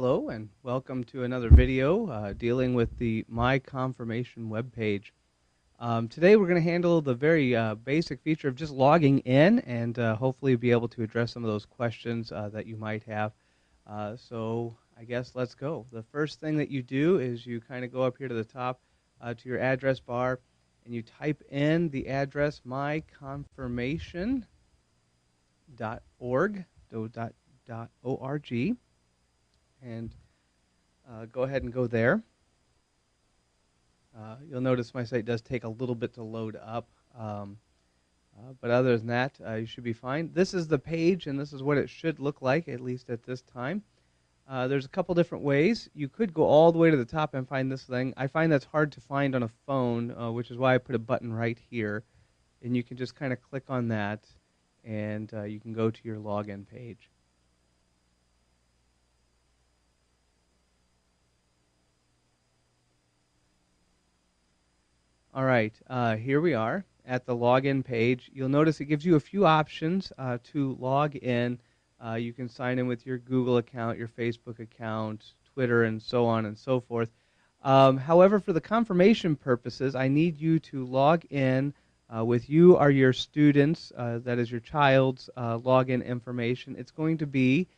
Hello and welcome to another video dealing with the My Confirmation webpage. Today we're going to handle the very basic feature of just logging in and hopefully be able to address some of those questions that you might have. So I guess let's go. The first thing that you do is you kind of go up here to the top to your address bar and you type in the address myconfirmation.org, .org, and go ahead and go there. You'll notice my site does take a little bit to load up, but other than that, you should be fine. This is the page, and this is what it should look like, at least at this time. There's a couple different ways. You could go all the way to the top and find this thing. I find that's hard to find on a phone, which is why I put a button right here, and you can just kind of click on that, and you can go to your login page. All right, here we are at the login page. You'll notice it gives you a few options to log in. You can sign in with your Google account, your Facebook account, Twitter, and so on and so forth. However, for the confirmation purposes, I need you to log in with you or your students, that is your child's login information. It's going to be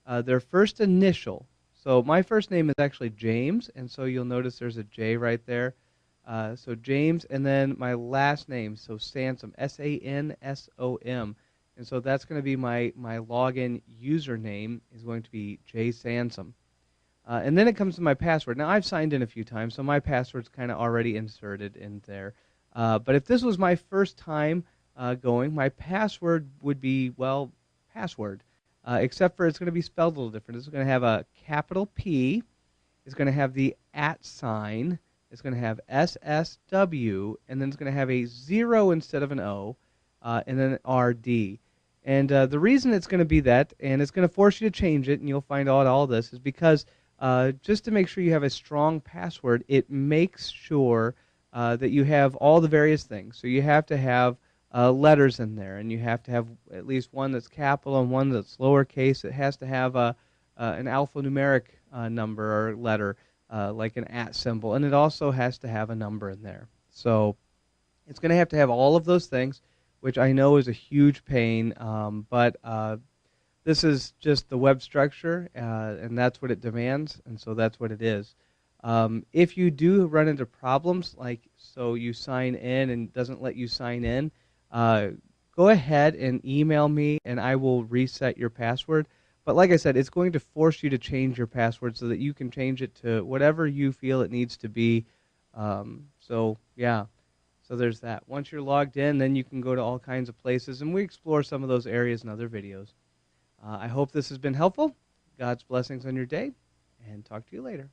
their first initial. So my first name is actually James, and so you'll notice there's a J right there. So James, and then my last name, so Sansom, S-A-N-S-O-M. And so that's going to be my login username is going to be J Sansom. And then it comes to my password. Now, I've signed in a few times, so my password's kind of already inserted in there. But if this was my first time going, my password would be, well, password. Except for it's going to be spelled a little different. It's going to have a capital P. It's going to have the @ sign. It's going to have SSW, and then it's going to have a 0 instead of an O, and then RD. And the reason it's going to be that, and it's going to force you to change it, and you'll find out all this, is because just to make sure you have a strong password, it makes sure that you have all the various things. So you have to have letters in there, and you have to have at least one that's capital and one that's lowercase. It has to have an alphanumeric number or letter. Like an @ symbol, and it also has to have a number in there. So it's going to have all of those things, which I know is a huge pain, but this is just the web structure, and that's what it demands, and so that's what it is. If you do run into problems, like so you sign in and it doesn't let you sign in, go ahead and email me, and I will reset your password. But like I said, it's going to force you to change your password so that you can change it to whatever you feel it needs to be. So there's that. Once you're logged in, then you can go to all kinds of places, and we explore some of those areas in other videos. I hope this has been helpful. God's blessings on your day, and talk to you later.